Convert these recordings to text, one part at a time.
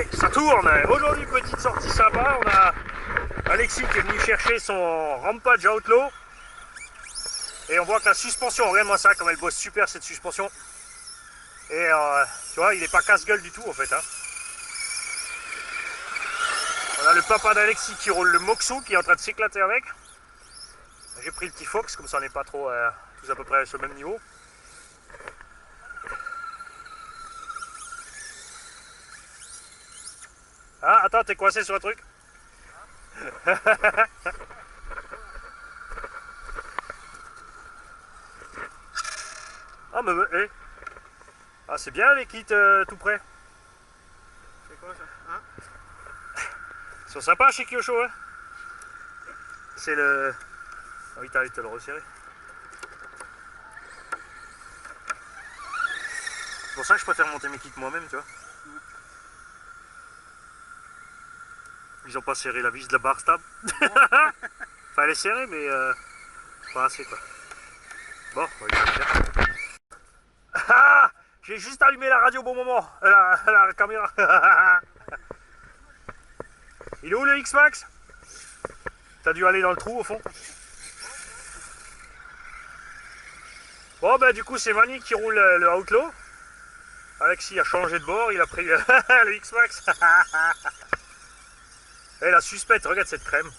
Allez, ça tourne. Aujourd'hui, petite sortie sympa. On a Alexis qui est venu chercher son Rampage Outlaw. Et on voit que la suspension, regarde-moi ça, comme elle bosse super cette suspension. Et tu vois, il n'est pas casse-gueule du tout en fait. Hein. On a le papa d'Alexis qui roule le Moxou qui est en train de s'éclater avec. J'ai pris le petit Fox, comme ça on n'est pas trop tous à peu près sur le même niveau. Ah, attends, t'es coincé sur un truc. Ah, mais hey. Ah, c'est bien les kits tout près. C'est quoi ça, hein? Ils sont sympas chez Kyosho, hein. C'est le... Ah oui, t'as le resserré. C'est pour ça que je préfère monter mes kits moi-même, tu vois. Ils ont pas serré la vis de la barre stable. Enfin, elle est serrée, mais pas assez, quoi. Bon, on va le faire. Ah, j'ai juste allumé la radio au bon moment. La caméra. Il est où le X-Max? T'as dû aller dans le trou au fond. Bon bah du coup c'est Mani qui roule le Outlaw. Alexis a changé de bord, il a pris le X-Max. Et la suspecte, regarde cette crème.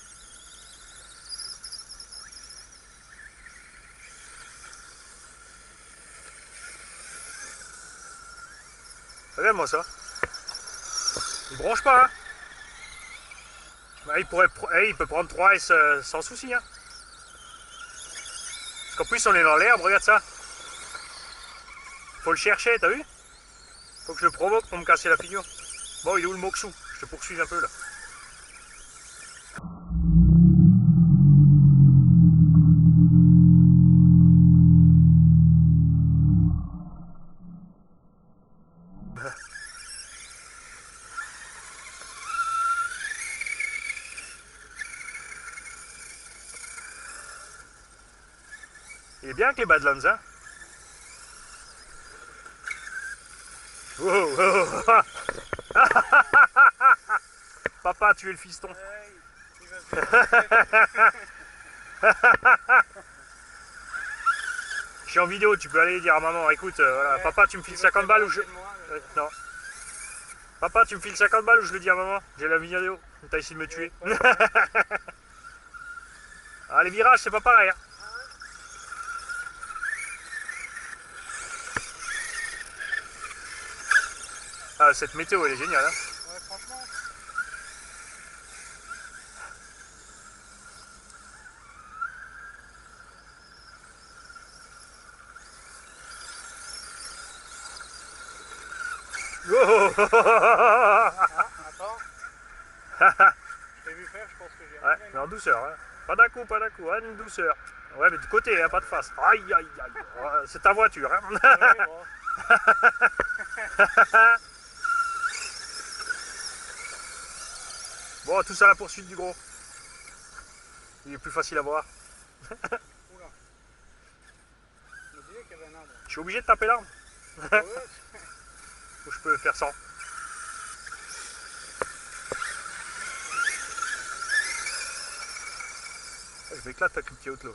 Regarde-moi ça. Il bronche pas, hein. Bah, il peut prendre 3S sans souci, hein. Parce qu'en plus on est dans l'herbe, regarde ça. Faut le chercher, t'as vu? Faut que je le provoque pour me casser la figure. Bon, il est où le Moxou? Je te poursuis un peu là. Il est bien avec les Badlands, hein. Wow, wow. Papa a tué le fiston. Je suis en vidéo, tu peux aller dire à maman, écoute, voilà, papa tu me files 50 balles ou je... non. Papa tu me files 50 balles ou je le dis à maman, j'ai la vidéo, t'as essayé de me tuer. Ah, les virages c'est pas pareil, hein. Ah, cette météo elle est géniale, hein. Ouais, franchement. Oh Attends. Je t'ai vu faire, je pense que j'ai ouais, mais en douceur, hein. Pas d'un coup, hein, une douceur. Ouais, mais de côté, hein, pas de face. Aïe, aïe, aïe. Ouais, c'est ta voiture, hein. Ouais, bon. Bon, tout ça à la poursuite du gros. Il est plus facile à voir. Oula. Je me disais qu'il y avait un arbre. Je suis obligé de taper l'arme. Ouais. Ou je peux faire sans. Je m'éclate avec le petit Outlaw.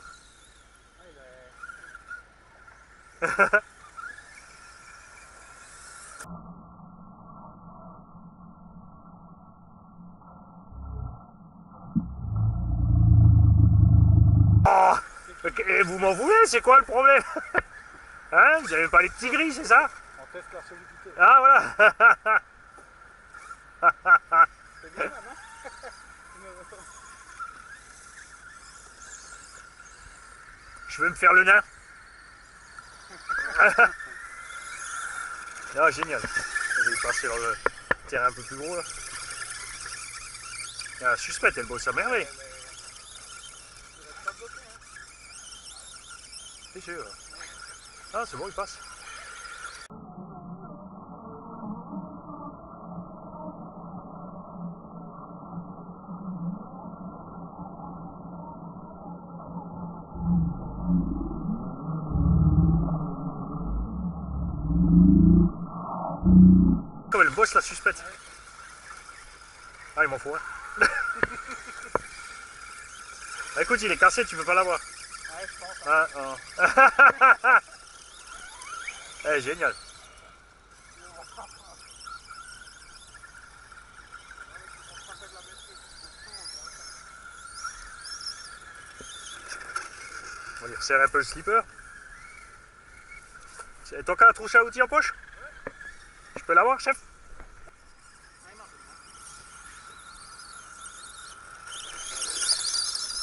Oh, et vous m'en voulez, c'est quoi le problème? Hein? Vous n'avez pas les petits gris, c'est ça? On teste la solidité. Ah voilà. C'est bien, non? Je vais me faire le nain. Ah génial. Je vais passer dans le terrain un peu plus gros là. Ah, la suspecte, elle bosse à merveille. C'est sûr. Ah c'est bon, il passe. Comme elle bosse la suspecte. Ah, il m'en faut un. Bah, écoute, il est cassé, tu peux pas l'avoir. Ouais, je pense. Hein. Ah, oh. Eh, génial. On va lui resserrer un peu le slipper. T'as encore un trousse à outils en poche? Je peux l'avoir, chef?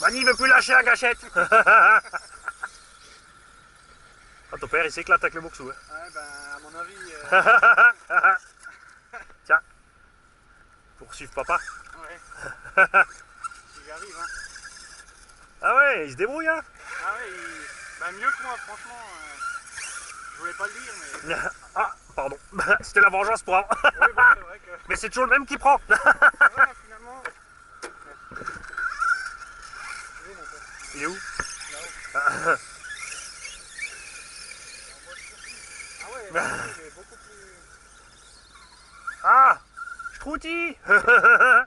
Mani, il veut plus lâcher la gâchette. Ah, ton père, il s'éclate avec le boxou. Hein. Ouais, ben, à mon avis. Tiens, poursuivre papa. Ouais. Si j'y arrive, hein. Ah ouais, il se débrouille, hein. Ah ouais, ben, mieux que moi, franchement. Je voulais pas le dire, mais. Ah, pardon. C'était la vengeance pour un. Oui, bon, c'est vrai que. Mais c'est toujours le même qui prend. Ouais, finalement. Oui, mon père. Il est où? Là-haut. Ah ouais, il est beaucoup plus. Ah, Strouti. Ah, c'est cool,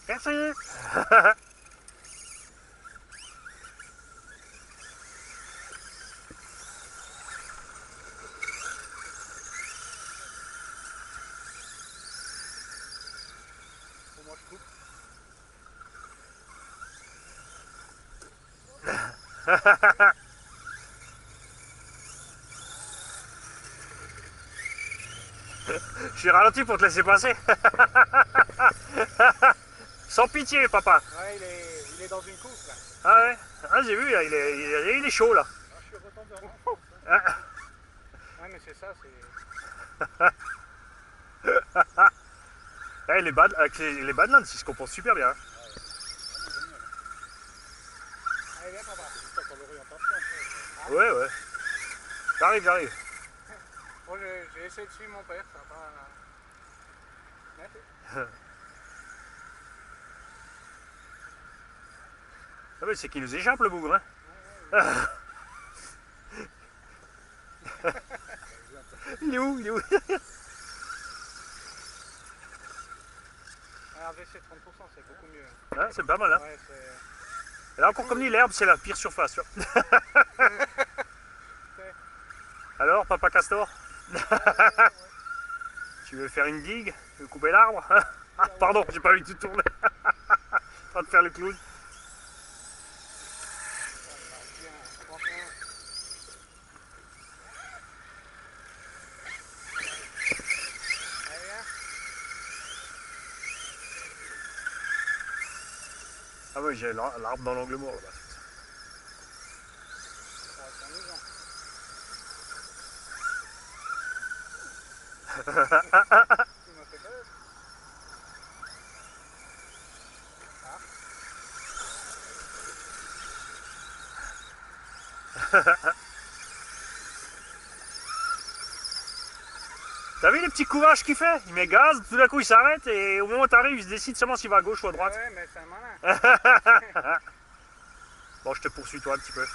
Merci. Pour moi, je coupe. Je suis ralenti pour te laisser passer. Sans pitié, papa. Ouais, il est dans une course là. Ah ouais, ah, j'ai vu, là, il est chaud là. Ah, je suis retombé en haut. Ah. Ouais, mais c'est ça, c'est. Eh, avec les Badlands, ils se comportent super bien. Hein. Allez, viens, papa. C'est pour l'orientation. Ouais, ouais. J'arrive, j'arrive. Bon, j'ai essayé de suivre mon père, ça va pas. Merci. Ah mais c'est qu'il nous échappe le bougre. Hein. Il est où? Il est où? Un VC 30%, c'est beaucoup mieux. Ah, c'est pas mal. Hein. Ouais, c'est. Et là encore comme dit, l'herbe c'est la pire surface. Tu vois. Alors, papa Castor? Tu veux faire une digue? Tu veux couper l'arbre? Ah, pardon, j'ai pas envie de tout tourner. En train de faire le clown. Bien, franchement. Allez, viens. Ah oui, j'ai l'arbre dans l'angle mort là-bas. Ça va être amusant. Il m'a fait peur. T'as vu les petits couvages qu'il fait? Il met gaz, tout d'un coup il s'arrête et au moment où t'arrives, il se décide seulement s'il va à gauche ou à droite. Ouais, mais c'est un malin. Bon, je te poursuis toi un petit peu.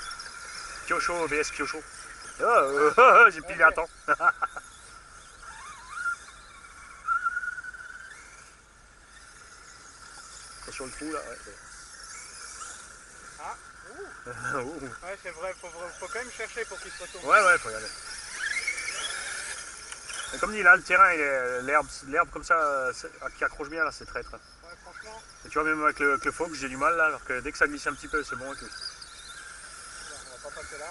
Kyocho vs Kyocho. J'ai pilé à temps. Attention le trou là. Ouais, Ah, ouh. Ouais, c'est vrai, faut quand même chercher pour qu'il se retourne. ouais, faut y aller. Et comme dit là, le terrain, l'herbe comme ça, qui accroche bien là, c'est traître. Ouais, franchement. Et tu vois, même avec le Fox, j'ai du mal là, alors que dès que ça glisse un petit peu, c'est bon et tout. On va pas passer là.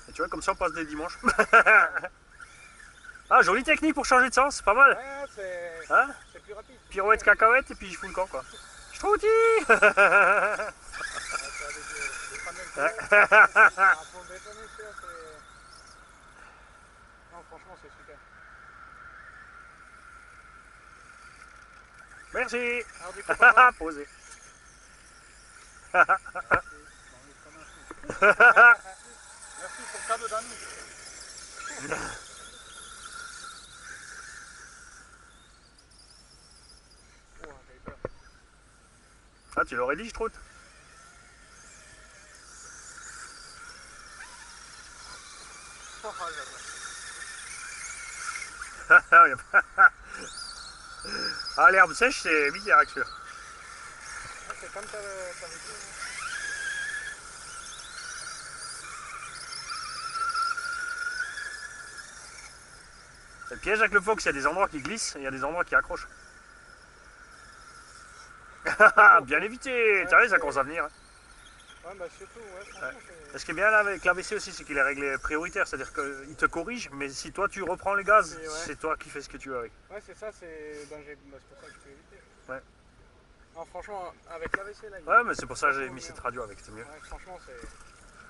Et tu vois, comme ça, on passe des dimanches. Ah, jolie technique pour changer de sens, c'est pas mal. Ouais, Hein? c'est plus rapide. Pirouette, cacahuète, et puis je fous le camp, quoi. Je trouve outil. Ouais, ça a des panels clairs. Pour le bétonner, c'est. Non, franchement, c'est super. Merci. Alors, du coup, papa. Posé. Merci pour le cadeau d'amis. Oh, j'ai eu peur. Ah, tu l'aurais dit, je trouve. Ah, l'herbe sèche, c'est bizarre avec celui-là. C'est comme t'avais dit. Le piège avec le fox, il y a des endroits qui glissent et il y a des endroits qui accrochent. Bien évité. T'as vu, ça commence à venir. Ouais, bah surtout, ouais, franchement, Ce qui est bien là avec l'AVC aussi, c'est qu'il est réglé prioritaire, c'est-à-dire qu'il te corrige, mais si toi tu reprends les gaz, c'est toi qui fais ce que tu veux avec. Ouais, c'est ça, c'est pour ça que je peux éviter. Ouais. Non, franchement, avec l'AVC là. Ouais, mais c'est pour ça que j'ai mis cette radio avec, c'était mieux. Ouais, franchement, c'est.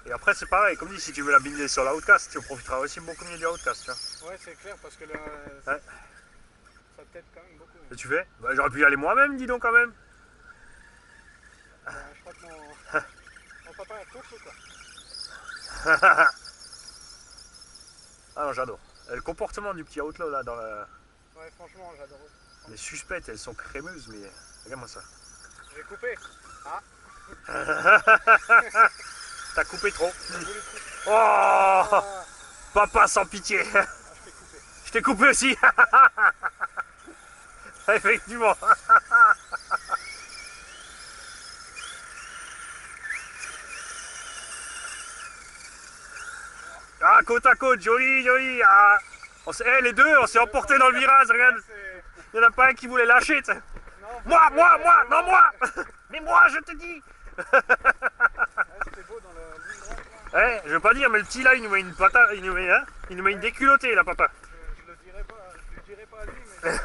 Et après, c'est pareil, comme dit, si tu veux la binder sur la Outcast, tu profiteras aussi beaucoup mieux du Outcast, tu vois. Ouais, c'est clair, parce que là, Ouais. ça t'aide quand même beaucoup. Et tu fais bah, j'aurais pu y aller moi-même, dis donc quand même. Je crois que mon papa a course ou quoi? Ah non, j'adore. Le comportement du petit Outlaw là, dans la... Ouais, franchement, j'adore. Les suspectes, elles sont crémeuses, mais regarde-moi ça. J'ai coupé. Ah. T'as coupé trop. J'ai voulu couper. Oh, Ah, papa sans pitié. je t'ai coupé. Je t'ai coupé aussi. Effectivement. Ah, côte à côte, joli, joli. Ah. Les deux, on s'est emportés dans le virage, regarde. Il n'y en a pas un qui voulait lâcher. T'sais. Moi, non moi. Mais moi, je te dis. C'était beau dans le ligne droite, là. Ouais, je veux pas dire, mais le petit là, il nous met une patate, il nous met une déculottée là, papa. Je le dirai pas à lui, mais ouais.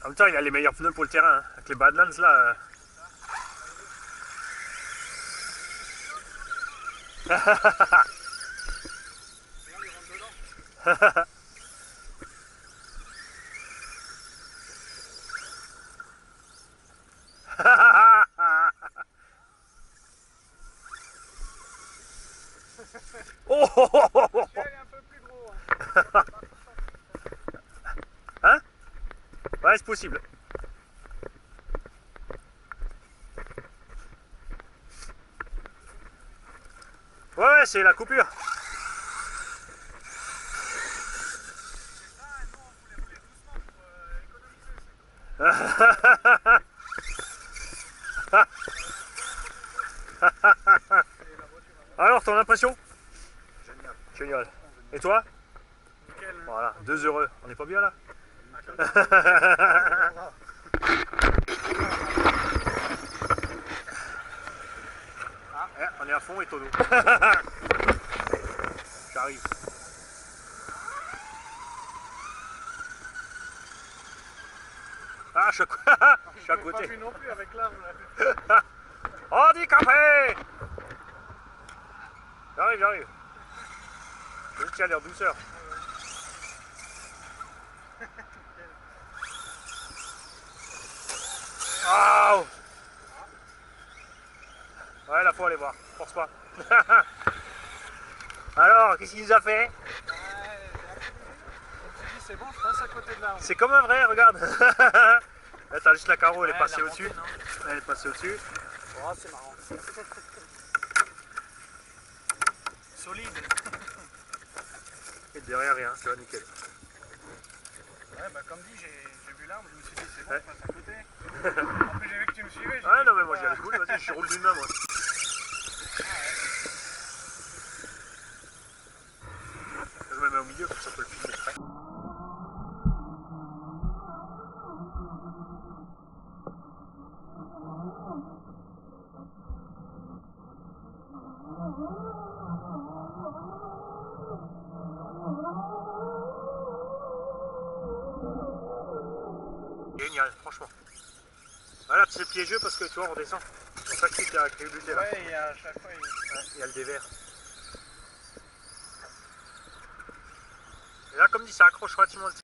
En même temps, il a les meilleurs pneus pour le terrain, hein. Avec les Badlands là. Oh, oh, oh, oh, oh. Elle est un peu plus gros. Hein? Ouais, c'est possible. Ouais, c'est la coupure. Alors, ton impression? Génial. Génial. Et toi? Nickel. Voilà, 2 heureux. On n'est pas bien là? On est à fond et tonneau. J'arrive. Ah, je suis à côté. Pas vu non plus avec l'arbre. Handicapé! J'arrive. Je tiens l'air douceur. Oh! Ouais, là, faut aller voir. Force pas. Alors, qu'est-ce qu'il nous a fait? C'est bon, je passe à côté de l'arbre. C'est comme un vrai, regarde. Là, t'as juste la carreau, elle est Ouais, passée la au-dessus. montée, non? Elle est passée au-dessus. Oh, c'est marrant. Solide. Et derrière, rien, tu vois, nickel. Ouais, bah comme dit, j'ai vu l'arbre, je me suis dit c'est bon, je passe à côté. En plus, j'ai vu que tu me suivais. Ah non, mais moi j'y allais cool, vas-y, je roule d'une main, moi. Je me mets au milieu, comme ça on peut le filmer près. Génial, franchement. Voilà, c'est piégeux parce que tu vois, on descend. C'est pour ça qu'il y a créé du thé là. Ouais, et à chaque fois, Il y a le dévers. Et là, comme dit, ça accroche relativement le thé.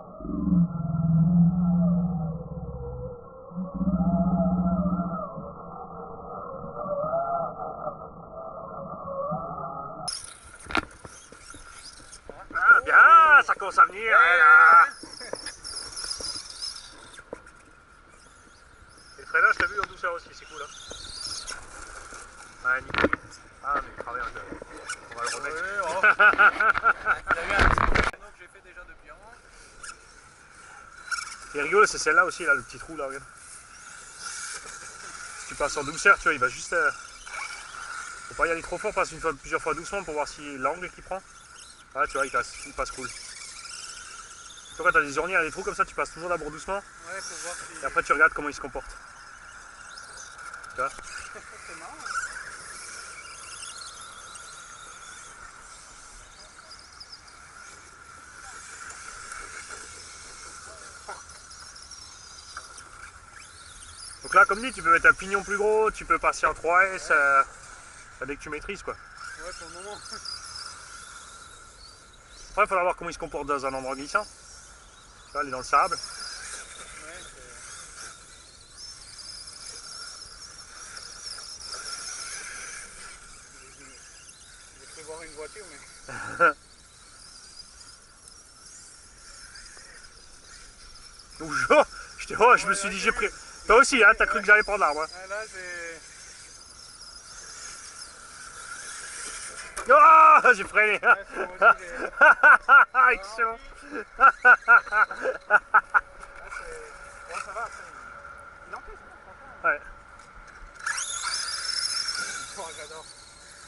Ah, bien, ça commence à venir. Là. Et le freinage, je l'ai vu en douceur aussi, c'est cool. Hein. Ouais, Ouais, nickel. Ah, mais il travaille un peu. On va le remettre. Il y a eu un petit créneau que j'ai fait déjà depuis avant. Ce qui est rigolo, c'est celle-là aussi, là, le petit trou là, regarde. Si tu passes en douceur, tu vois, il va juste. Faut pas y aller trop fort, passe plusieurs fois doucement pour voir si l'angle qu'il prend. Ah, tu vois, il passe cool. Tu vois, quand t'as des ornières et des trous comme ça, tu passes toujours d'abord doucement. Ouais, pour voir si. Et après, tu regardes comment il se comporte. Tu vois. C'est marrant. Donc là, comme dit, tu peux mettre un pignon plus gros, tu peux passer en 3S dès que tu maîtrises, quoi. Ouais, pour le moment. Après, il faudra voir comment il se comporte dans un endroit glissant. Tu vois, il est dans le sable. Ouais, je vais prévoir une voiture, mais. Donc, je me suis dit, j'ai pris. Toi aussi, hein, t'as cru que j'allais prendre l'arbre. Hein. Là, j'ai. Oh, j'ai freiné. Ouais, c'est moi aussi, j'ai. Excellent. Là, c'est. Ouais, ça va, après. Il encaisse, franchement. Ouais. Oh, j'adore.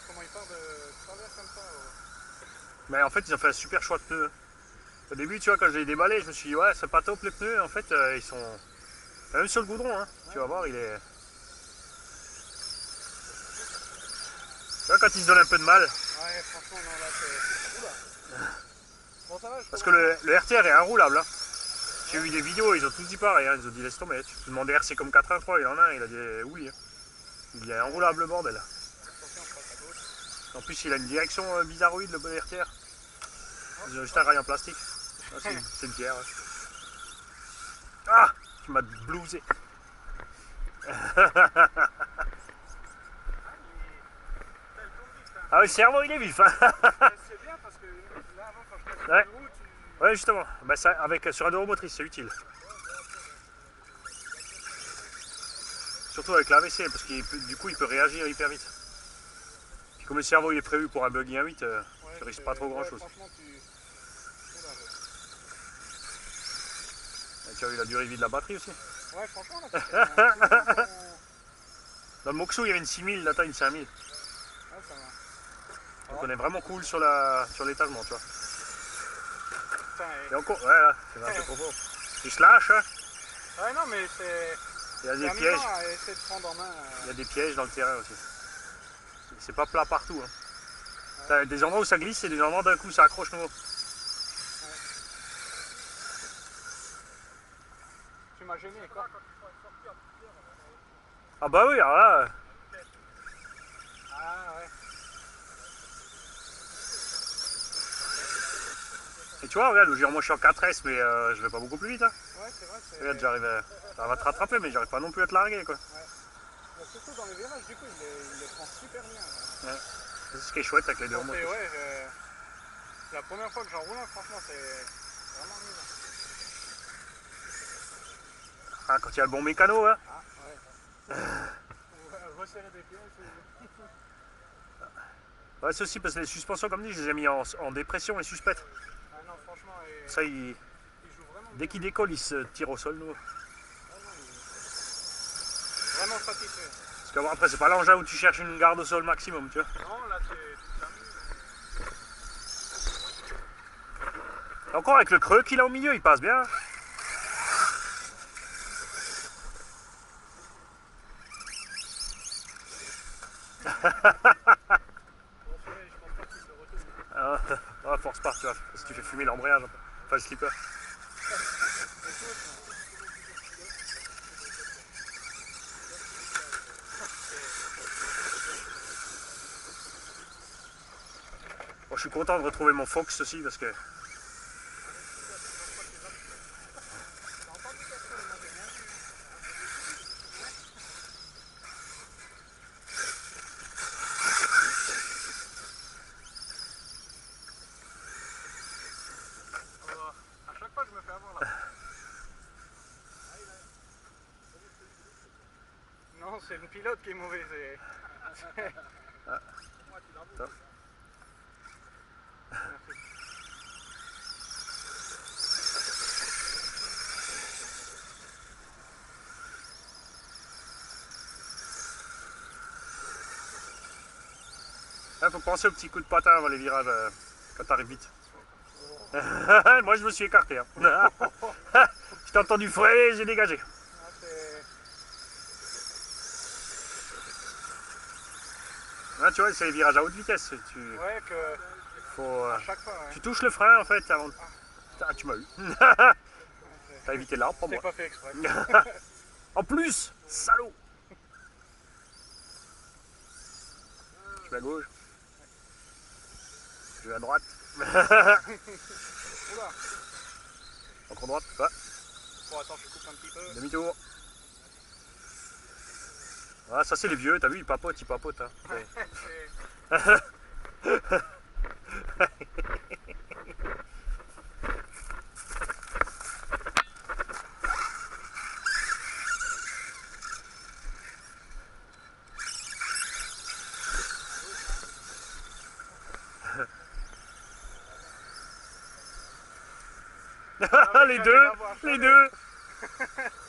Comment il part de travers comme ça. Mais en fait, ils ont fait un super choix de pneus. Au début, tu vois, quand j'ai déballé, je me suis dit, ouais, c'est pas top les pneus. En fait, ils sont. Même sur le goudron, hein. Tu vas voir, il est. Tu vois, quand ils se donnent un peu de mal. Ouais, franchement, non, là, c'est. Oula. Bon, ça va, je Parce que le RTR est inroulable. Hein. J'ai vu des vidéos, ils ont tous dit pareil. Hein. Ils ont dit, laisse tomber. Tu peux demander RC comme 83, il en a un, il a dit oui. Hein. Il est inroulable le bordel. Attention, je passe à gauche. En plus, il a une direction bizarroïde, le RTR. Ils ont juste un rail en plastique. Ah, c'est une pierre. Ouais. Ah, tu m'as blousé. Ah oui, le cerveau, il est vif. Hein. C'est bien parce que là, avant, quand je passais Ouais. sur la route, Ouais, justement. Bah, ça, sur un motrice, c'est utile. Surtout avec l'AVC, parce que du coup, il peut réagir hyper vite. Puis comme le cerveau il est prévu pour un buggy 1.8, tu risques pas trop grand chose. Franchement, tu. Oula, Et tu as vu la durée de vie de la batterie aussi. ouais, franchement, là, Dans le Moxo, il y avait une 6000, là, t'as une 5000. ouais, ça va. Donc on est vraiment cool sur l'étagement, tu vois. Putain, Et encore, ouais, là, c'est un peu trop fort. Il se lâche, hein. ouais, non, mais c'est. Il y a C'est des amusant pièges. à essayer de prendre en main. Il y a des pièges dans le terrain aussi. C'est pas plat partout. Hein. T'as des endroits où ça glisse et des endroits d'un coup ça accroche nouveau. Tu m'as gêné, quoi. Ah bah oui, alors là. Ah, ouais. Et tu vois, regarde, moi je suis en 4S, mais je vais pas beaucoup plus vite. Hein. Ouais, c'est vrai, c'est. Regarde, j'arrive à te rattraper, mais j'arrive pas non plus à te larguer, quoi. Mais surtout dans les virages, du coup, il les prend super bien. Là. Ouais. C'est ce qui est chouette avec les deux Ça, motos. c'est la première fois que j'en roule un, franchement, c'est vraiment amusant. Ah, quand il y a le bon mécano, hein. Ah, ouais. On va resserrer des pièces. Ouais, c'est aussi parce que les suspensions, comme dit, je les ai mis en dépression et suspectes. Ah non, franchement, Ça, il joue vraiment dès bien. qu'il décolle, il se tire au sol, nous. Ah non, il est vraiment satisfait. Parce qu'après, c'est pas l'engin où tu cherches une garde au sol maximum, tu vois. Non, là, tu t'amuses. Et encore avec le creux qu'il a au milieu, il passe bien. Ah, force pas, tu vois, parce que tu fais fumer l'embrayage, enfin le slipper. Bon, je suis content de retrouver mon Fox aussi parce que. À chaque fois, je me fais avoir là. Non, c'est le pilote qui est mauvais. Moi, tu l'avoues. Top. Merci. Il faut penser au petit coup de patin avant les virages quand t'arrives vite. Moi je me suis écarté. Hein. Je t'ai entendu freiner, j'ai dégagé. Ah, c'est... Ah, tu vois, c'est les virages à haute vitesse. Ouais, que Faut, à chaque fois, ouais. tu touches le frein en fait avant. Ah, tu m'as eu. T'as évité l'arbre pour C'est moi. pas fait exprès. En plus, salaud. Je vais à gauche. Je vais à droite. Oula. Encore droite. Va. Bon, attends, je coupe un petit peu. Demi-tour. Ah, ça c'est les vieux, t'as vu, ils papotent. Hein. Ouais. C'est- les deux.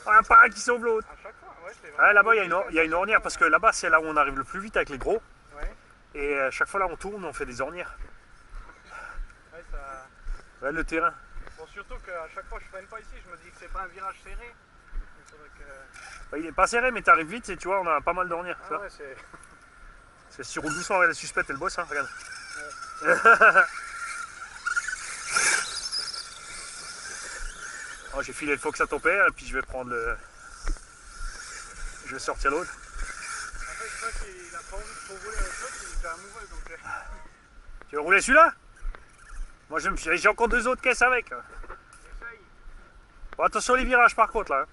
Un pas un qui sauve l'autre. À chaque fois, ouais, c'est vrai. Ah, là-bas, il y a une ornière parce que là-bas, c'est là où on arrive le plus vite avec les gros. Ouais, Et chaque fois là, on tourne, on fait des ornières. ouais, ça... Ouais, le terrain. Bon, surtout qu'à chaque fois que je freine pas ici, je me dis que c'est pas un virage serré. Il faudrait que... Bah, il est pas serré, mais t'arrives vite et tu vois, on a pas mal d'ornières. Ah ouais, c'est... C'est sur roule doucement, la suspecte, elle bosse, hein, regarde. Oh, j'ai filé le fox à ton père et puis je vais prendre le. Je vais sortir l'autre. En fait, je crois qu'il a pas envie de trop rouler avec l'autre, il était amoureux, donc... Tu veux rouler celui-là? Moi j'ai encore deux autres caisses avec. Essaye. Bon, attention les virages par contre là. Hein.